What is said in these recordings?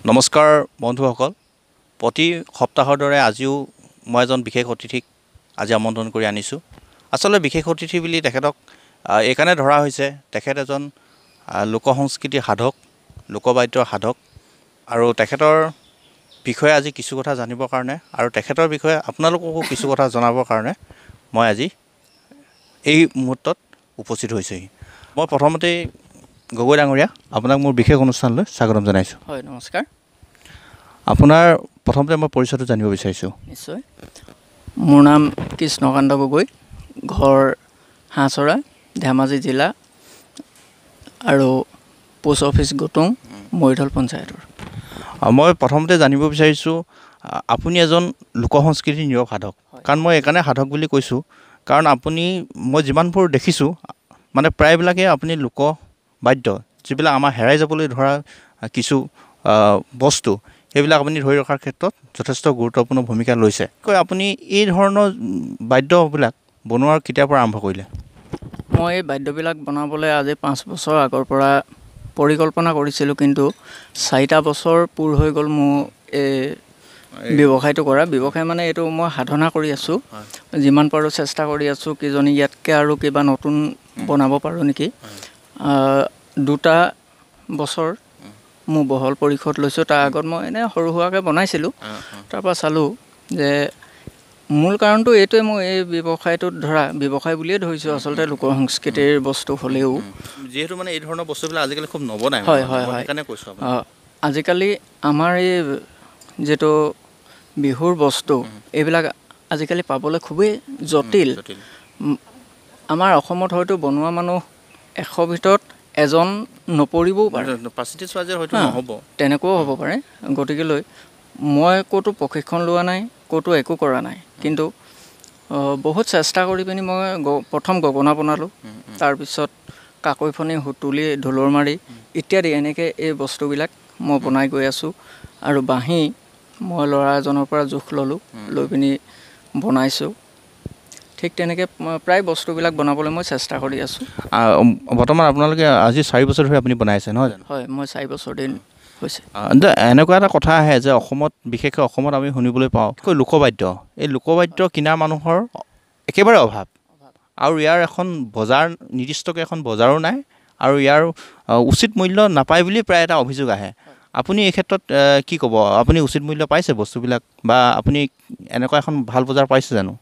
নমস্কাৰ বন্ধুসকল প্ৰতি সপ্তাহৰ দৰে আজিও মই এজন বিশেষ অতিথিক আজি আমন্ত্ৰণ কৰি আনিছোঁ আসলে বিশেষ অতিথি বুলি তেখেতক এইকাৰণে ধৰা হৈছে তেখেত এজন লোক সংস্কৃতিৰ সাধক লোকবাদ্যৰ সাধক আৰু তেখেতৰ বিষয়ে আজি কিছু কথা জানিবৰ কাৰণে আৰু তেখেতৰ বিষয়ে আপোনালোককো কিছু কথা জনাবৰ কাৰণে মই আজি এই মুহূৰ্তত উপস্থিত হৈছোহি মই প্ৰথমতে গগৈ ডাঙৰীয়া আপোনাক মোৰ বিশেষ অনুষ্ঠানলৈ স্বাগতম জনাইছোঁ হয় নমস্কাৰ আপোনাৰ প্ৰথমতে মই পৰিচয়টো জানিব বিচাৰিছোঁ নিশ্চয় মোৰ নাম কৃষ্ণকান্ত গগৈ ঘৰ হাঁহচৰা ধেমাজি জিলা আৰু পোষ্ট অফিচ গুটুং মৰিধল পঞ্চায়তৰ মই প্ৰথমতে জানিব বিচাৰিছোঁ আপুনি এজন লোক সংস্কৃতিৰ নীৰৱ সাধক কাৰণ মই এইকাৰণে সাধক বুলি কৈছোঁ কাৰণ আপুনি মই যিমানবোৰ দেখিছোঁ মানে প্ৰায়বিলাকে আপুনি লোকবাদ্য যিবিলাক আমাৰ হেৰাই যাবলৈ ধৰা কিছু বস্তু সেইবিলাক আপুনি ধৰি ৰখাৰ ক্ষেত্ৰত যথেষ্ট গুৰুত্বপূৰ্ণ ভূমিকা লৈছে আপুনি এই ধৰণৰ বাদ্যবিলাক বনোৱাৰ কেতিয়াৰ পৰা আৰম্ভ কৰিলে মই এই বাদ্যবিলাক বনাবলৈ আজি 5 বছৰ আগৰ পৰা পৰিকল্পনা কৰিছিলোঁ কিন্তু 4টা বছৰ পূৰ হৈ গ'ল মোৰ এই ব্যৱসায়টো কৰা ব্যৱসায় মানে এইটো মই সাধনা কৰি আছোঁ যিমান পাৰোঁ চেষ্টা কৰি আছোঁ কিজনী ইয়াতকৈ আৰু কিবা নতুন বনাব পাৰোঁ নেকি 2টা বছৰ মোৰ বহল পৰিসৰত লৈছোঁ তাৰ আগত মই এনেই সৰু সুৰাকৈ বনাইছিলোঁ তাৰপৰা চালোঁ যে মূল কাৰণটো এইটোৱে মই এই ব্যৱসায়টোত ধৰা ব্যৱসায় বুলিয়ে ধৰিছোঁ আচলতে লোক সংস্কৃতিৰ বস্তু হ'লেও যিহেতু মানে এই ধৰণৰ বস্তুবিলাক আজিকালি খুব নবনায় হয় হয় হয় সেইকাৰণে কৈছোঁ আজিকালি আমাৰ এই যিটো বিহুৰ বস্তু এইবিলাক আজিকালি পাবলৈ খুবেই জটিল আমাৰ অসমত হয়তো বনোৱা মানুহ 100 ভিতৰত এজন নপৰিবও পাৰে হয়তো নহ'ব তেনেকুৱাও হ'ব পাৰে গতিকেলৈ মই ক'তো প্ৰশিক্ষণ লোৱা নাই ক'তো একো কৰা নাই কিন্তু বহুত চেষ্টা কৰি পিনি মই প্ৰথম গগনা বনালোঁ তাৰপিছত কাকৈফণি সুতুলি ঢোলৰ মাৰি ইত্যাদি এনেকৈ এই বস্তুবিলাক মই বনাই গৈ আছোঁ আৰু বাঁহী মই ল'ৰা এজনৰ পৰা জোখ ল'লোঁ লৈ পিনি বনাইছোঁ ঠিক তেনেকৈ প্ৰায় বস্তুবিলাক বনাবলৈ মই চেষ্টা কৰি আছোঁ বৰ্তমান আপোনালোকে আজি 4 বছৰ ধৰি আপুনি বনাইছে নহয় জানো হয় মই 4 বছৰ দিন হৈছে এনেকুৱা এটা কথা আহে যে অসমত বিশেষকৈ অসমত আমি শুনিবলৈ পাওঁ লোকবাদ্য এই লোকবাদ্য কিনা মানুহৰ একেবাৰে অভাৱ আৰু ইয়াৰ এখন বজাৰ নিৰ্দিষ্টকৈ এখন বজাৰো নাই আৰু ইয়াৰ উচিত মূল্য নাপায় বুলি প্ৰায় এটা অভিযোগ আহে আপুনি এই ক্ষেত্ৰত কি ক'ব আপুনি উচিত মূল্য পাইছে বস্তুবিলাক বা আপুনি এনেকুৱা এখন ভাল বজাৰ পাইছে জানো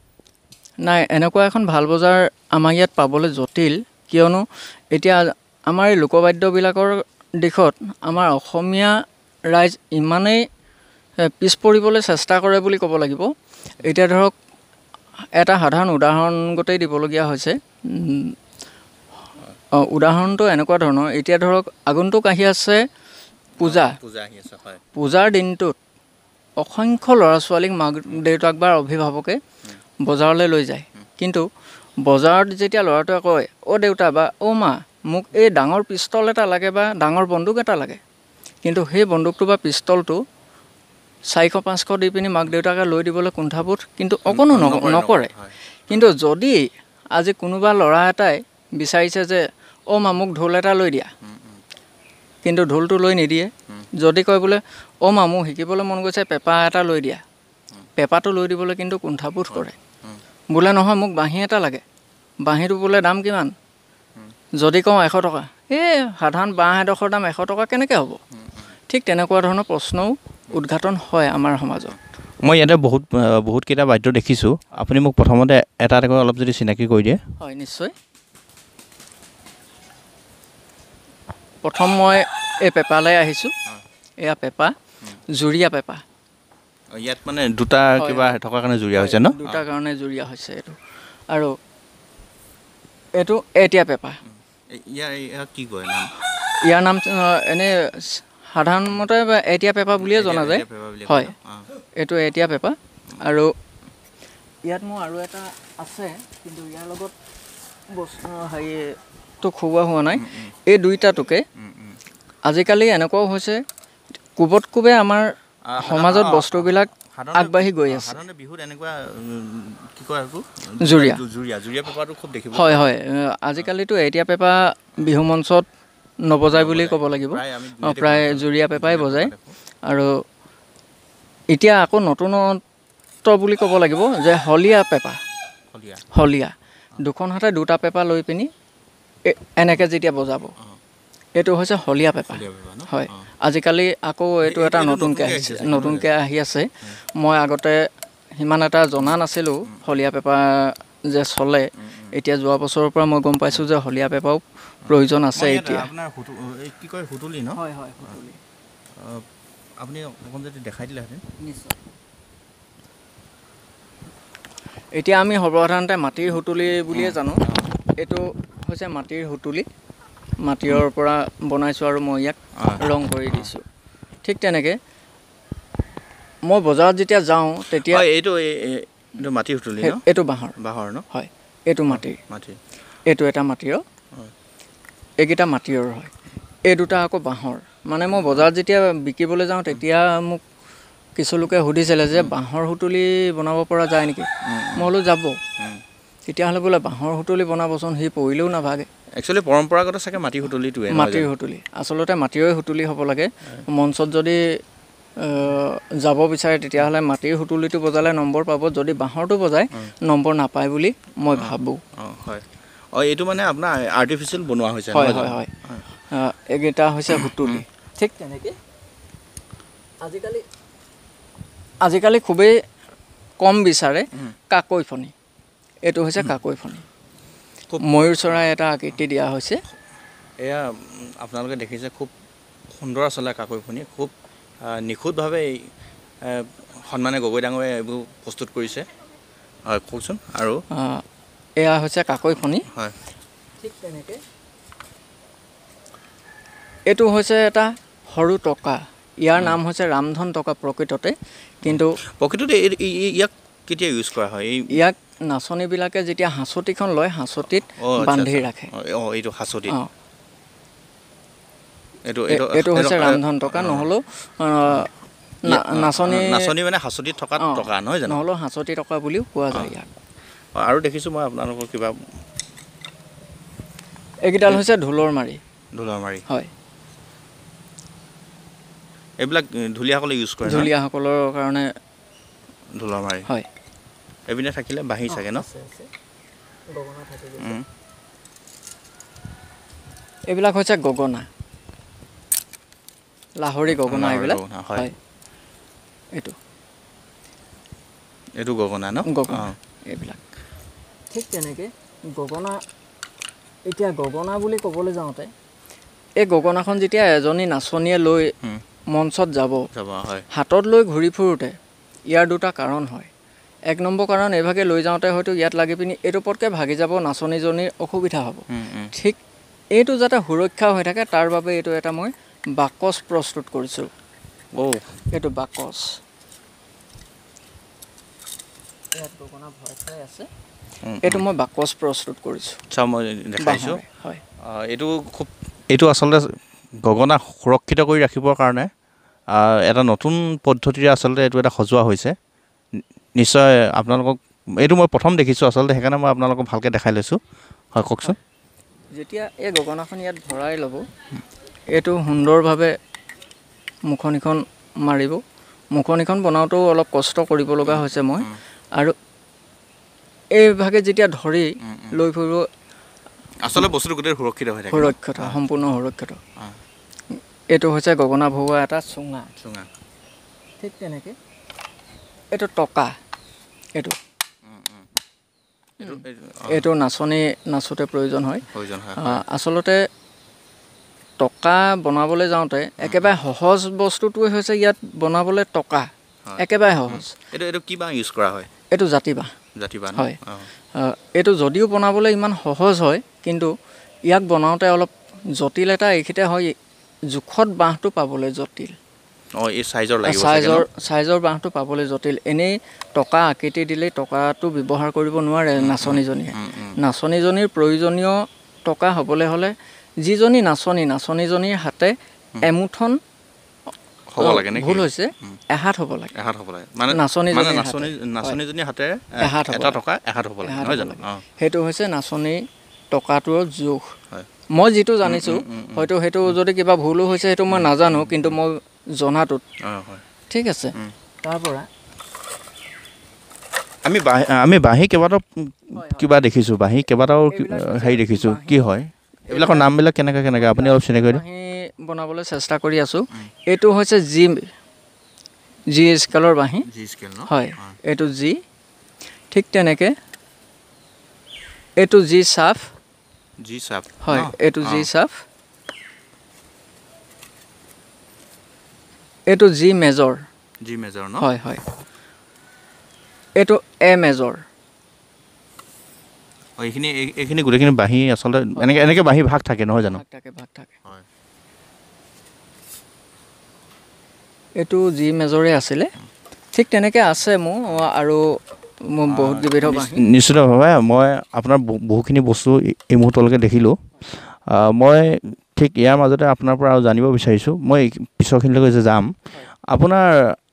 নাই এনেকুৱা এখন ভাল বজাৰ আমাৰ ইয়াত পাবলৈ জটিল কিয়নো এতিয়া আমাৰ এই লোকবাদ্যবিলাকৰ দিশত আমাৰ অসমীয়া ৰাইজ ইমানেই পিছ পৰিবলৈ চেষ্টা কৰে বুলি ক'ব লাগিব এতিয়া ধৰক এটা সাধাৰণ উদাহৰণ গোটেই দিবলগীয়া হৈছে উদাহৰণটো এনেকুৱা ধৰণৰ এতিয়া ধৰক আগন্তুক আহি আছে পূজাৰ দিনটোত অসংখ্য ল'ৰা ছোৱালীক মাক দেউতাক বা অভিভাৱকে বজাৰলৈ লৈ যায় কিন্তু বজাৰত যেতিয়া ল'ৰাটোৱে কয় অ' দেউতা বা অ' মা মোক এই ডাঙৰ পিষ্টল এটা লাগে বা ডাঙৰ বন্দুক এটা লাগে কিন্তু সেই বন্দুকটো বা পিষ্টলটো 400-500 দি পিনি মাক দেউতাকে লৈ দিবলৈ কুণ্ঠাবোধ কিন্তু অকণো নকৰে কিন্তু যদি আজি কোনোবা ল'ৰা এটাই বিচাৰিছে যে অ' মা মোক ঢোল এটা লৈ দিয়া কিন্তু ঢোলটো লৈ নিদিয়ে যদি কয় বোলে অ' মা মোক শিকিবলৈ মন গৈছে পেঁপা এটা লৈ দিয়া পেঁপাটো লৈ দিবলৈ কিন্তু কুণ্ঠাবোধ কৰে বোলে নহয় মোক বাঁহী এটা লাগে বাঁহীটো বোলে দাম কিমান যদি কওঁ 100 টকা এই সাধাৰণ বাঁহ এডোখৰ দাম 100 টকা কেনেকৈ হ'ব ঠিক তেনেকুৱা ধৰণৰ প্ৰশ্নও উদ্ঘাটন হয় আমাৰ সমাজত মই ইয়াতে বহুতকেইটা বাদ্য দেখিছোঁ আপুনি মোক প্ৰথমতে এটা এটাকৈ অলপ যদি চিনাকি কৰি দিয়ে হয় নিশ্চয় প্ৰথম মই এই পেঁপালৈ আহিছোঁ এয়া পেঁপা জুৰীয়া পেঁপা ইয়াত মানে দুটা কিবা থকাৰ কাৰণে জুৰীয়া হৈছে ন দুটাৰ কাৰণে জুৰীয়া হৈছে এইটো আৰু এইটো এতিয়া পেঁপা কি কয় ইয়াৰ নাম এনেই সাধাৰণতে এতিয়া পেঁপা বুলিয়ে জনা যায় হয় এইটো এতিয়া পেঁপা আৰু ইয়াত মোৰ আৰু এটা আছে কিন্তু ইয়াৰ লগত বস্তু হেৰিটো খুওৱা হোৱা নাই এই দুইটাটোকে আজিকালি এনেকুৱাও হৈছে কোবত কোবে আমাৰ সমাজত বস্তুবিলাক আগবাঢ়ি গৈ আছে বিহুত এনেকুৱা কি কয় জুৰীয়া জুৰীয়া পেঁপাটো খুব দেখিব হয় হয় আজিকালিতো এতিয়া পেঁপা বিহু মঞ্চত নবজায় বুলি ক'ব লাগিব প্ৰায় জুৰীয়া পেঁপাই বজায় আৰু এতিয়া আকৌ নতুনত্ব বুলি ক'ব লাগিব যে হলীয়া পেঁপা হলীয়া দুখন হাতে দুটা পেঁপা লৈ পিনি এনেকৈ যেতিয়া বজাব এইটো হৈছে হলীয়া পেঁপা হয় আজিকালি আকৌ এইটো এটা নতুনকৈ আহি আছে মই আগতে সিমান এটা জনা নাছিলোঁ হলীয়া পেঁপা যে চলে এতিয়া যোৱা বছৰৰ পৰা মই গম পাইছোঁ যে হলীয়া পেঁপাও প্ৰয়োজন আছে এতিয়া কি কয় সুতুলি ন হয় হয় সুতুলি আপুনি অকণ যদি দেখাই দিলেহেঁতেন নিশ্চয় এতিয়া আমি সৰ্বসাধাৰণতে মাটিৰ সুতুলি বুলিয়ে জানো এইটো হৈছে মাটিৰ সুতুলি মাটিৰ পৰা বনাইছোঁ আৰু মই ইয়াক ৰং কৰি দিছোঁ ঠিক তেনেকৈ মই বজাৰত যেতিয়া যাওঁ তেতিয়া এইটো মাটিৰ সুতুলি এইটো বাঁহৰ ন হয় এইটো মাটিৰ এইটো এটা মাটিৰ এইকেইটা মাটিৰ হয় এই দুটা আকৌ বাঁহৰ মানে মই বজাৰত যেতিয়া বিকিবলৈ যাওঁ তেতিয়া মোক কিছু লোকে সুধিছিলে যে বাঁহৰ সুতুলি বনাব পৰা যায় নেকি মই বোলো যাব তেতিয়াহ'লে বোলে বাঁহৰ সুতুলি বনাবচোন সি পৰিলেও নাভাগে একচুৱেলি পৰম্পৰাগত চাগে মাটিৰ সুতুলিটোৱে মাটিৰ সুতুলি আচলতে মাটিৰে সুতুলি হ'ব লাগে মঞ্চত যদি যাব বিচাৰে তেতিয়াহ'লে মাটিৰ সুতুলিটো বজালে নম্বৰ পাব যদি বাঁহৰটো বজায় নম্বৰ নাপায় বুলি মই ভাবোঁ হয় এইটো মানে আপোনাৰ আৰ্টিফিচিয়েল বনোৱা হৈছে হয় হয় হয় এইকেইটা হৈছে সুতুলি ঠিক তেনেকৈ আজিকালি খুবেই কম বিচাৰে কাকৈ ফণি এইটো হৈছে কাকৈ ফণি ময়ূৰ চৰাই এটা আকৃতি দিয়া হৈছে এয়া আপোনালোকে দেখিছে খুব সুন্দৰ আচলতে কাকৈ ফণি খুব নিখুঁতভাৱে সন্মানে গগৈ ডাঙৰে এইবোৰ প্ৰস্তুত কৰিছে হয় কওকচোন আৰু এয়া হৈছে কাকৈ ফণি হয় ঠিক তেনেকৈ এইটো হৈছে এটা সৰু টকা ইয়াৰ নাম হৈছে ৰামধন টকা প্ৰকৃততে ইয়াক কেতিয়া ইউজ কৰা হয় ইয়াক নাচনীবিলাকে যেতিয়া হাঁচতিখন লয় হাঁচতিত বান্ধি ৰাখে এইটো হাঁচতিত এইটো হৈছে ৰামধন টকা নহ'লেও নাচনী মানে হাঁচতিত থকা টকা নহয় জানো নহ'লেও হাঁচতি টকা বুলিও কোৱা যায় ইয়াক আৰু দেখিছোঁ মই আপোনালোকৰ কিবা এইকেইডাল হৈছে ঢোলৰ মাৰি হয় এইবিলাক ঢুলীয়াসকলে ইউজ কৰে ঢুলীয়াসকলৰ কাৰণে ঢোলৰ মাৰি হয় এইপিনে থাকিলে বাঁহী চাগে ন এইবিলাক হৈছে গগনা লাহৰী গগনা এইবিলাক হয় এইটো গগনা ন গগনা এইবিলাক ঠিক তেনেকৈ গগনা এতিয়া গগনা বুলি ক'বলৈ যাওঁতে এই গগনাখন যেতিয়া এজনী নাচনীয়ে লৈ মঞ্চত যাব হাতত লৈ ঘূৰি ফুৰোঁতে ইয়াৰ দুটা কাৰণ হয় এক নম্বৰ কাৰণ এইভাগে লৈ যাওঁতে হয়তো ইয়াত লাগি পিনি এইটো পটকৈ ভাগি যাব নাচনীজনীৰ অসুবিধা হ'ব ঠিক এইটো যাতে সুৰক্ষা হৈ থাকে তাৰ বাবে এইটো এটা মই বাকচ প্ৰস্তুত কৰিছোঁ এইটো বাকচ ইয়াত গগনা ভৰাই থোৱাই আছে এইটো মই বাকচ প্ৰস্তুত কৰিছোঁ মই দেখাইছোঁ হয় এইটো আচলতে গগনা সুৰক্ষিত কৰি ৰাখিবৰ কাৰণে এটা নতুন পদ্ধতিৰে আচলতে এইটো এটা সজোৱা হৈছে নিশ্চয় আপোনালোকক এইটো মই প্ৰথম দেখিছোঁ আচলতে সেইকাৰণে মই আপোনালোকক ভালকৈ দেখাই লৈছোঁ হয় কওকচোন যেতিয়া এই গগনাখন ইয়াত ভৰাই ল'ব এইটো সুন্দৰভাৱে মুখনিখন মাৰিব মুখনিখন বনাওঁতেও অলপ কষ্ট কৰিব লগা হৈছে মই আৰু এইভাগে যেতিয়া ধৰি লৈ ফুৰিব আচলতে বস্তুটো গোটেই সুৰক্ষিত সম্পূৰ্ণ সুৰক্ষিত এইটো হৈছে গগনা ভৰোৱা এটা চুঙা ঠিক তেনেকৈ এইটো টকা এইটো নাচোঁতে প্ৰয়োজন হয় আচলতে টকা বনাবলৈ যাওঁতে একেবাৰে সহজ বস্তুটোৱে হৈছে ইয়াত বনাবলৈ টকা একেবাৰে সহজ এইটো কি বাঁহ ইউজ কৰা হয় এইটো জাতি বাঁহ হয় এইটো যদিও বনাবলৈ ইমান সহজ হয় কিন্তু ইয়াক বনাওঁতে অলপ জটিল এটা এইখিতে হয় জোখত বাঁহটো পাবলৈ জটিল এই চাইজৰ বাঁহটো পাবলৈ জটিল এনেই টকা আকৃতি দিলেই টকাটো ব্যৱহাৰ কৰিব নোৱাৰে নাচনীজনীৰ প্ৰয়োজনীয় টকা হ'বলৈ হ'লে যিজনী নাচনীজনীৰ হাতে এমুঠন ভুল হৈছে এহাত হ'ব লাগে নাচনীজনীৰ হাতে এটা টকা এহাত হ'ব লাগে সেইটো হৈছে নাচনী টকাটোৰ জোখ মই যিটো জানিছোঁ হয়তো সেইটো যদি কিবা ভুলো হৈছে সেইটো মই নাজানো, কিন্তু মই জনাটোত ঠিক আছে। তাৰপৰা আমি বাঁহী কেইবাটাও কিবা দেখিছোঁ, বাঁহী কেইবাটাও হেৰি দেখিছোঁ, কি হয় এইবিলাকৰ নামবিলাক কেনেকৈ আপুনি অলপ চিনাকি কৰি দিয়ক। বাঁহী বনাবলৈ চেষ্টা কৰি আছোঁ। এইটো হৈছে জি স্কেলৰ বাঁহী, হয় এইটো জি। ঠিক তেনেকৈ এইটো জি চাফ, হয় এইটো জি চাফ। এইটো জি মেজৰ, হয় হয়। এইটো এ মেজৰ। এইখিনি গোটেইখিনি বাঁহী আচলতে এনেকৈ বাঁহী ভাগ থাকে নহয় জানো? ভাগ থাকে। এইটো জি মেজৰে আছিলে। ঠিক তেনেকৈ আছে মোৰ আৰু মোৰ বহুত কেইবিধৰ বাঁহী। নিশ্চিতভাৱে মই আপোনাৰ বহুখিনি বস্তু এই মুহূৰ্তলৈকে দেখিলোঁ। মই ঠিক ইয়াৰ মাজতে আপোনাৰ পৰা আৰু জানিব বিচাৰিছোঁ, মই পিছৰখিনিলৈকে যে যাম, আপোনাৰ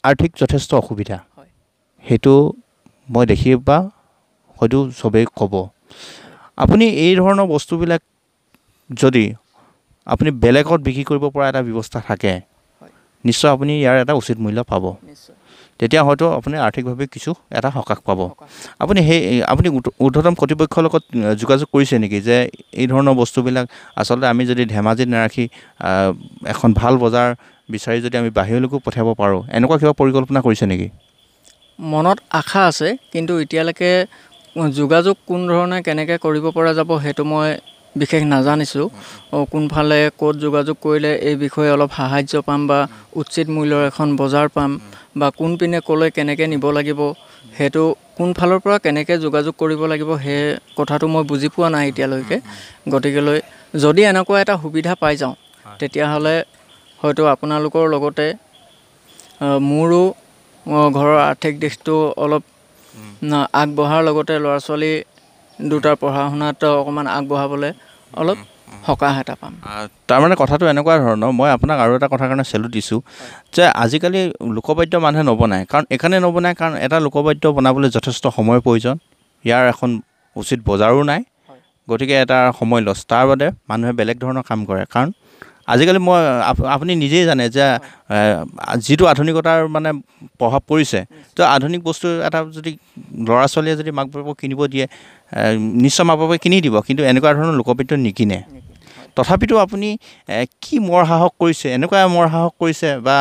আৰ্থিক যথেষ্ট অসুবিধা, সেইটো মই দেখি বা হয়তো চবেই ক'ব। আপুনি এই ধৰণৰ বস্তুবিলাক যদি আপুনি বেলেগত বিক্ৰী কৰিব পৰা এটা ব্যৱস্থা থাকে, নিশ্চয় আপুনি ইয়াৰ এটা উচিত মূল্য পাব। তেতিয়া হয়তো আপুনি আৰ্থিকভাৱে কিছু এটা সকাহ পাব। আপুনি ঊৰ্ধ্বতম কৰ্তৃপক্ষৰ লগত যোগাযোগ কৰিছে নেকি যে এই ধৰণৰ বস্তুবিলাক আচলতে আমি যদি ধেমাজিত নাৰাখি এখন ভাল বজাৰ বিচাৰি যদি আমি বাহিৰলৈকো পঠিয়াব পাৰোঁ, এনেকুৱা কিবা পৰিকল্পনা কৰিছে নেকি? মনত আশা আছে, কিন্তু এতিয়ালৈকে যোগাযোগ কোন ধৰণে কেনেকৈ কৰিব পৰা যাব সেইটো মই বিশেষ নাজানিছোঁ। কোনফালে ক'ত যোগাযোগ কৰিলে এই বিষয়ে অলপ সাহাৰ্য পাম বা উচিত মূল্যৰ এখন বজাৰ পাম, বা কোনপিনে ক'লৈ কেনেকৈ নিব লাগিব, সেইটো কোনফালৰ পৰা কেনেকৈ যোগাযোগ কৰিব লাগিব সেই কথাটো মই বুজি পোৱা নাই এতিয়ালৈকে। গতিকেলৈ যদি এনেকুৱা এটা সুবিধা পাই যাওঁ, তেতিয়াহ'লে হয়তো আপোনালোকৰ লগতে মোৰো ঘৰৰ আৰ্থিক দিশটো অলপ আগবঢ়াৰ লগতে ল'ৰা ছোৱালী দুটাৰ পঢ়া শুনাত অকণমান আগবঢ়াবলৈ অলপ সকাহ এটা পাম। তাৰমানে কথাটো এনেকুৱা ধৰণৰ, মই আপোনাক আৰু এটা কথাৰ কাৰণে চেলুট দিছোঁ যে আজিকালি লোকবাদ্য মানুহে নবনায়। কাৰণ এইকাৰণে নবনায়, কাৰণ এটা লোকবাদ্য বনাবলৈ যথেষ্ট সময়ৰ প্ৰয়োজন, ইয়াৰ এখন উচিত বজাৰো নাই, গতিকে এটা সময় লছ। তাৰ বাদে মানুহে বেলেগ ধৰণৰ কাম কৰে। কাৰণ আজিকালি আপুনি নিজেই জানে যে যিটো আধুনিকতাৰ মানে প্ৰভাৱ পৰিছে, তো আধুনিক বস্তু এটা যদি ল'ৰা ছোৱালীয়ে যদি মাক বাপেকক কিনিব দিয়ে, নিশ্চয় মাক বাপেকে কিনি দিব, কিন্তু এনেকুৱা ধৰণৰ লোকবাদ্য নিকিনে। তথাপিতো আপুনি কি মৰ সাহস কৰিছে, এনেকুৱা মৰ সাহস কৰিছে, বা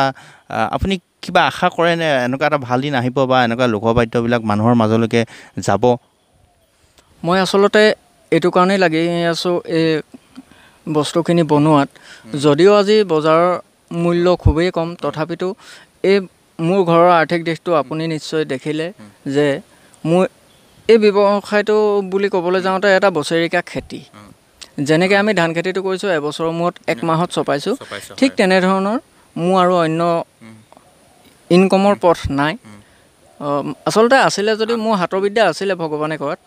আপুনি কিবা আশা কৰেনে এনেকুৱা এটা ভাল দিন আহিব বা এনেকুৱা লোকবাদ্যবিলাক মানুহৰ মাজলৈকে যাব? মই আচলতে এইটো কাৰণেই লাগি আছোঁ এই বস্তুখিনি বনোৱাত। যদিও আজি বজাৰৰ মূল্য খুবেই কম, তথাপিতো এই মোৰ ঘৰৰ আৰ্থিক দিশটো আপুনি নিশ্চয় দেখিলে যে মোৰ এই ব্যৱসায়টো বুলি ক'বলৈ যাওঁতে এটা বছৰেকীয়া খেতি। যেনেকৈ আমি ধান খেতিটো কৰিছোঁ এবছৰৰ মূৰত 1 মাহত চপাইছোঁ, ঠিক তেনেধৰণৰ মোৰ আৰু অন্য ইনকমৰ পথ নাই। আচলতে আছিলে যদি মোৰ হাতৰ বিদ্যা আছিলে ভগৱানে কৰাত।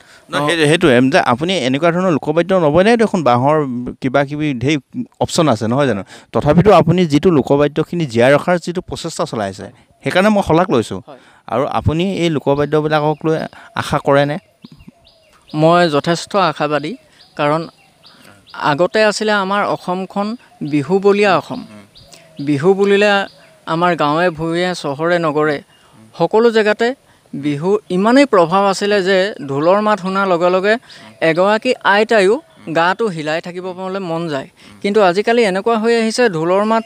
সেইটোৱে যে আপুনি এনেকুৱা ধৰণৰ লোকবাদ্য নবনাই দেখোন, বাঁহৰ কিবা কিবি ঢেৰ অপশ্যন আছে নহয় জানো? তথাপিতো আপুনি যিটো লোকবাদ্যখিনি জীয়াই ৰখাৰ যিটো প্ৰচেষ্টা চলাইছে, সেইকাৰণে মই শলাগ লৈছোঁ। আৰু আপুনি এই লোকবাদ্যবিলাকক লৈ আশা কৰেনে? মই যথেষ্ট আশাবাদী, কাৰণ আগতে আছিলে আমাৰ অসমখন বিহুবলীয়া অসম। বিহু বুলিলে আমাৰ গাঁৱে ভূঞে চহৰে নগৰে সকলো জেগাতে বিহু ইমানেই প্ৰভাৱ আছিলে যে ঢোলৰ মাত শুনাৰ লগে লগে এগৰাকী আইতায়ো গাটো হিলাই থাকিবলৈ মন যায়। কিন্তু আজিকালি এনেকুৱা হৈ আহিছে, ঢোলৰ মাত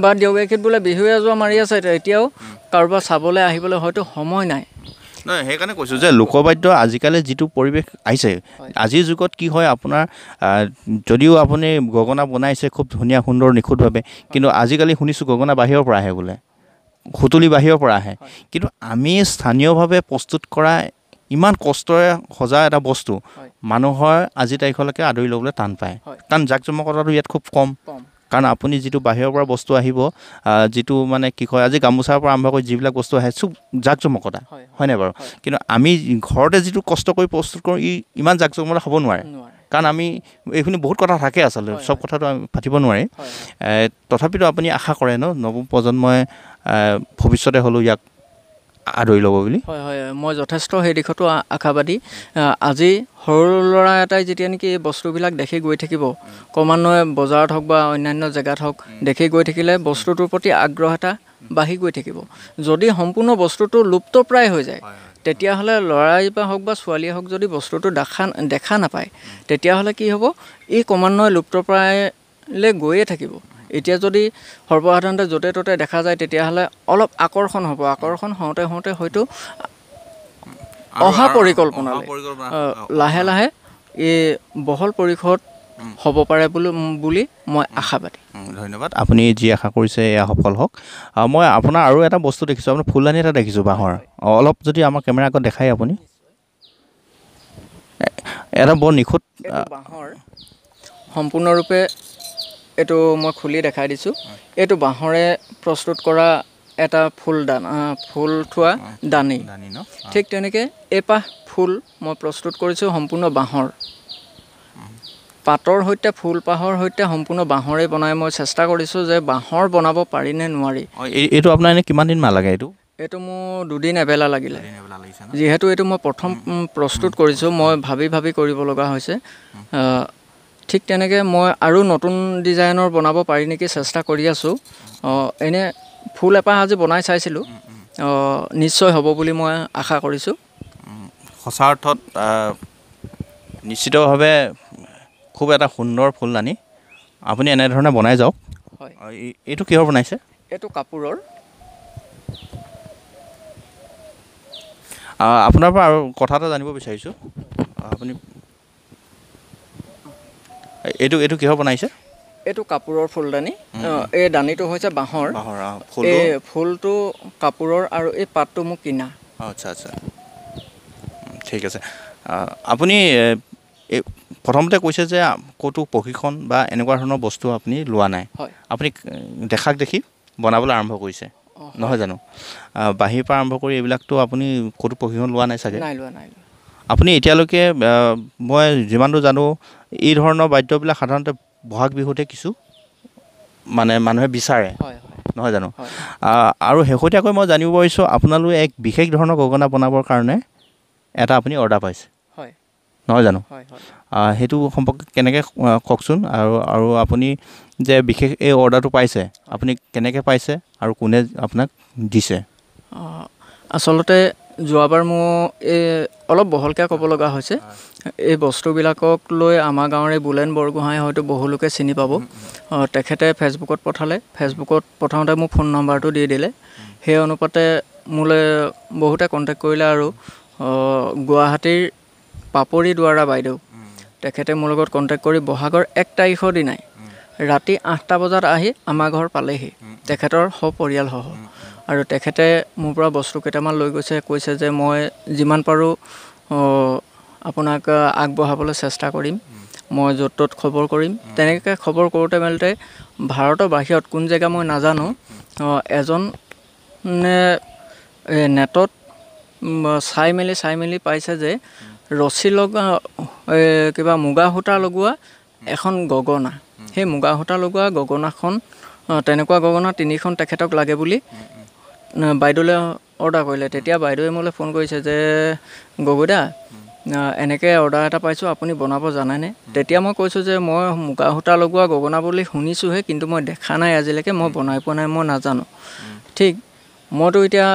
বা দেউগাখীত বোলে বিহু এযোৰা মাৰি আছে, এতিয়াও কাৰোবাৰ চাবলৈ আহিবলৈ হয়তো সময় নাই। নহয়, সেইকাৰণে কৈছোঁ যে লোকবাদ্য আজিকালি যিটো পৰিৱেশ আহিছে, আজিৰ যুগত কি হয়, আপোনাৰ যদিও আপুনি গগনা বনাইছে খুব ধুনীয়া সুন্দৰ নিখুঁতভাৱে, কিন্তু আজিকালি শুনিছোঁ গগনা বাহিৰৰ পৰা আহে বোলে, সুতুলি বাহিৰৰ পৰা আহে। কিন্তু আমি স্থানীয়ভাৱে প্ৰস্তুত কৰা ইমান কষ্টৰে সজা এটা বস্তু মানুহৰ আজিৰ তাৰিখলৈকে আদৰি ল'বলৈ টান পায়, কাৰণ জাক জমকতাটো ইয়াত খুব কম। কাৰণ আপুনি যিটো বাহিৰৰ পৰা বস্তু আহিব, যিটো মানে কি কয়, আজি গামোচাৰ পৰা আৰম্ভ কৰি যিবিলাক বস্তু আহে চব জাক জমকতা, হয়নে বাৰু? কিন্তু আমি ঘৰতে যিটো কষ্ট কৰি প্ৰস্তুত কৰোঁ, ইমান জাক জমকতা হ'ব নোৱাৰে। কাৰণ আমি এইখিনি বহুত কথা থাকে, আচলতে চব কথাটো আমি পাতিব নোৱাৰি। তথাপিতো আপুনি আশা কৰে ন, নৱপ্ৰজন্মই ভৱিষ্যতে হ'লেও ইয়াক আদৰি ল'ব বুলি? হয় হয়, মই যথেষ্ট সেই দিশতো আশাবাদী। আজি সৰু ল'ৰা এটাই যেতিয়া নেকি এই বস্তুবিলাক দেখি গৈ থাকিব, ক্ৰমান্বয়ে বজাৰত হওক বা অন্যান্য জেগাত হওক দেখি গৈ থাকিলে বস্তুটোৰ প্ৰতি আগ্ৰহ এটা বাঢ়ি গৈ থাকিব। যদি সম্পূৰ্ণ বস্তুটো লুপ্তপ্ৰায় হৈ যায়, তেতিয়াহ'লে ল'ৰাই বা হওক বা ছোৱালীয়ে হওক যদি বস্তুটো দেখা নাপায়, তেতিয়াহ'লে কি হ'ব, ই ক্ৰমান্বয়ে লুপ্তপ্ৰায়লৈ গৈয়ে থাকিব। এতিয়া যদি সৰ্বসাধাৰণতে য'তে ত'তে দেখা যায়, তেতিয়াহ'লে অলপ আকৰ্ষণ হ'ব। আকৰ্ষণ হওঁতে হওঁতে হয়তো অহা পৰিকল্পনালৈ লাহে লাহে এই বহল পৰিসৰত হ'ব পাৰে বুলি মই আশাবাদী। ধন্যবাদ। আপুনি যি আশা কৰিছে এয়া সফল হওক। মই আপোনাৰ আৰু এটা বস্তু দেখিছোঁ, আপোনাৰ ফুলদানি এটা দেখিছোঁ বাঁহৰ। অলপ যদি আমাৰ কেমেৰা আগত দেখায় আপুনি, এটা বৰ নিখুঁত বাঁহৰ সম্পূৰ্ণৰূপে এইটো মই খুলি দেখাই দিছোঁ। এইটো বাঁহৰে প্ৰস্তুত কৰা এটা ফুল থোৱা দানি। ঠিক তেনেকৈ এপাহ ফুল মই প্ৰস্তুত কৰিছোঁ সম্পূৰ্ণ বাঁহৰ। পাতৰ সৈতে ফুলপাহৰ সৈতে সম্পূৰ্ণ বাঁহৰে বনাই মই চেষ্টা কৰিছোঁ যে বাঁহৰ বনাব পাৰি নে নোৱাৰি। এইটো আপোনাৰ এনেই কিমান দিন মান লাগে? এইটো মোৰ 2 দিন এবেলা লাগিলে। যিহেতু এইটো মই প্ৰথম প্ৰস্তুত কৰিছোঁ, মই ভাবি ভাবি কৰিব লগা হৈছে। ঠিক তেনেকৈ মই আৰু নতুন ডিজাইনৰ বনাব পাৰি নেকি চেষ্টা কৰি আছোঁ। এনে ফুল এপাহ আজি বনাই চাইছিলোঁ, নিশ্চয় হ'ব বুলি মই আশা কৰিছোঁ। সঁচা অৰ্থত নিশ্চিতভাৱে খুব এটা সুন্দৰ ফুলদানি আপুনি এনেধৰণে বনাই যাওক। হয়, এইটো কিহৰ বনাইছে? এইটো কাপোৰৰ। আপোনাৰ পৰা আৰু কথা এটা জানিব বিচাৰিছোঁ। আপুনি এইটো কিহৰ বনাইছে? এইটো কাপোৰৰ ফুলদানি। এই দানিটো হৈছে বাঁহৰ। এই ফুলটো কাপোৰৰ আৰু এই পাতটো মোক কিনা। আচ্ছা আচ্ছা, ঠিক আছে। আপুনি প্ৰথমতে কৈছে যে ক'তো প্ৰশিক্ষণ বা এনেকুৱা ধৰণৰ বস্তু আপুনি লোৱা নাই। হয়, আপুনি দেখাক দেখি বনাবলৈ আৰম্ভ কৰিছে, নহয় জানো? বাঁহীৰ পৰা আৰম্ভ কৰি এইবিলাকতো আপুনি ক'তো প্ৰশিক্ষণ লোৱা নাই চাগে? নাই লোৱা। আপুনি এতিয়ালৈকে মই যিমান দূৰ জানো এই ধৰণৰ বাদ্যবিলাক সাধাৰণতে বহাগ বিহুতে কিছু মানুহে বিচাৰে, নহয় জানো? আৰু শেহতীয়াকৈ মই জানিব পাৰিছোঁ আপোনালোকে এক বিশেষ ধৰণৰ গগনা বনাবৰ কাৰণে এটা আপুনি অৰ্ডাৰ পাইছে, নহয় জানো? সেইটো সম্পৰ্কে কেনেকৈ কওকচোন। আৰু আপুনি যে বিশেষ এই অৰ্ডাৰটো পাইছে, আপুনি কেনেকৈ পাইছে আৰু কোনে আপোনাক দিছে? আচলতে যোৱাবাৰ মোৰ অলপ বহলকৈ ক'ব লগা হৈছে। এই বস্তুবিলাকক লৈ আমাৰ গাঁৱৰে বুলেন বৰগোহাঁই হয়তো বহুলোকে চিনি পাব। তেখেতে ফেচবুকত পঠালে। ফেচবুকত পঠাওঁতে মোক ফোন নম্বৰটো দি দিলে। সেই অনুপাতে মোলৈ বহুতে কণ্টেক্ট কৰিলে। আৰু গুৱাহাটীৰ পাপৰি দুৱাৰা বাইদেউ, তেখেতে মোৰ লগত কণ্টেক্ট কৰি বহাগৰ 1 তাৰিখৰ দিনাই ৰাতি 8টা বজাত আহি আমাৰ ঘৰ পালেহি, তেখেতৰ সপৰিয়ালসহ। আৰু তেখেতে মোৰ পৰা বস্তু কেইটামান লৈ কৈছে যে মই যিমান পাৰোঁ আপোনাক আগবঢ়াবলৈ চেষ্টা কৰিম, মই য'ত ত'ত খবৰ কৰিম। তেনেকৈ খবৰ কৰোঁতে মেলোতে ভাৰতৰ বাহিৰত কোন জেগা মই নাজানো, এজন নেটত চাই মেলি পাইছে যে ৰছী লগা কিবা মুগা সূতা লগোৱা এখন গগনা, সেই মুগা সূতা লগোৱা গগনাখন, তেনেকুৱা গগনা 3খন তেখেতক লাগে বুলি বাইদেউলৈ অৰ্ডাৰ কৰিলে। তেতিয়া বাইদেৱে মোলৈ ফোন কৰিছে যে গগৈদা, এনেকৈ অৰ্ডাৰ এটা পাইছোঁ, আপুনি বনাব জানেনে? তেতিয়া মই কৈছোঁ যে মই মুগা সূতা লগোৱা গগনা বুলি শুনিছোঁহে, কিন্তু মই দেখা নাই আজিলৈকে, মই বনাই পোৱা নাই, মই নাজানো। ঠিক, মইতো এতিয়া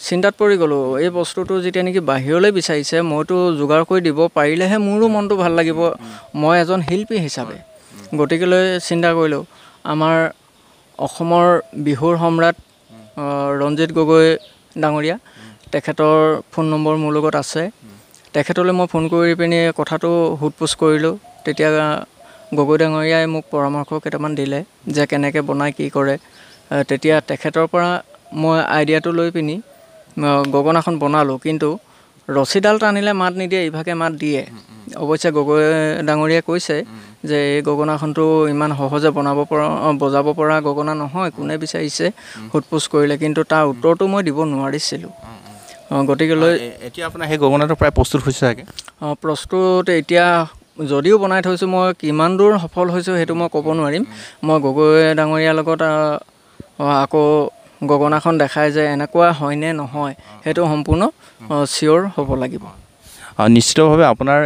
চিন্তাত পৰি গ'লোঁ। এই বস্তুটো যেতিয়া নেকি বাহিৰলৈ বিচাৰিছে, মইতো যোগাৰ কৰি দিব পাৰিলেহে মোৰো মনটো ভাল লাগিব, মই এজন শিল্পী হিচাপে। গতিকেলৈ চিন্তা কৰিলোঁ, আমাৰ অসমৰ বিহুৰ সম্ৰাট ৰঞ্জিত গগৈ ডাঙৰীয়া, তেখেতৰ ফোন নম্বৰ মোৰ লগত আছে। তেখেতলৈ মই ফোন কৰি পিনি কথাটো সোধ-পোছ কৰিলোঁ। তেতিয়া গগৈ ডাঙৰীয়াই মোক পৰামৰ্শ কেইটামান দিলে যে কেনেকৈ বনায়, কি কৰে। তেতিয়া তেখেতৰ পৰা মই আইডিয়াটো লৈ পিনি গগনাখন বনালোঁ। কিন্তু ৰছীডাল টানিলে মাত নিদিয়ে, ইভাগে মাত দিয়ে। অৱশ্যে গগৈ ডাঙৰীয়াই কৈছে যে এই গগনাখনটো ইমান সহজে বজাব পৰা গগনা নহয়, কোনে বিচাৰিছে সোধ-পোছ কৰিলে, কিন্তু তাৰ উত্তৰটো মই দিব নোৱাৰিছিলোঁ। গতিকেলৈ এতিয়া আপোনাৰ সেই গগনাটো প্ৰায় প্ৰস্তুত হৈছে চাগে? প্ৰস্তুত এতিয়া যদিও বনাই থৈছোঁ, মই কিমান দূৰ সফল হৈছোঁ সেইটো মই ক'ব নোৱাৰিম। মই গগৈ ডাঙৰীয়াৰ লগত আকৌ গগনাখন দেখায় যে এনেকুৱা হয়নে নহয় সেইটো সম্পূৰ্ণ চিয়'ৰ হ'ব লাগিব। নিশ্চিতভাৱে আপোনাৰ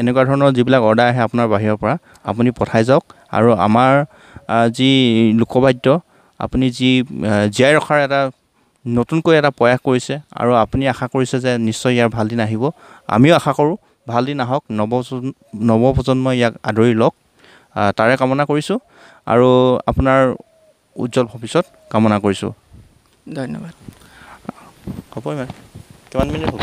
এনেকুৱা ধৰণৰ যিবিলাক অৰ্ডাৰ আহে আপোনাৰ বাহিৰৰ পৰা আপুনি পঠাই যাওক আৰু আমাৰ যি লোকবাদ্য আপুনি যি জীয়াই ৰখাৰ এটা নতুনকৈ এটা প্ৰয়াস কৰিছে আৰু আপুনি আশা কৰিছে যে নিশ্চয় ইয়াৰ ভাল দিন আহিব। আমিও আশা কৰোঁ ভাল দিন আহক, নৱপ্ৰজন্মই ইয়াক আদৰি লওক, তাৰে কামনা কৰিছোঁ আৰু আপোনাৰ উজ্জ্বল ভৱিষ্যত কামনা কৰিছোঁ। ধন্যবাদ। হ'ব ইমান কিমান মিনিট হ'ল?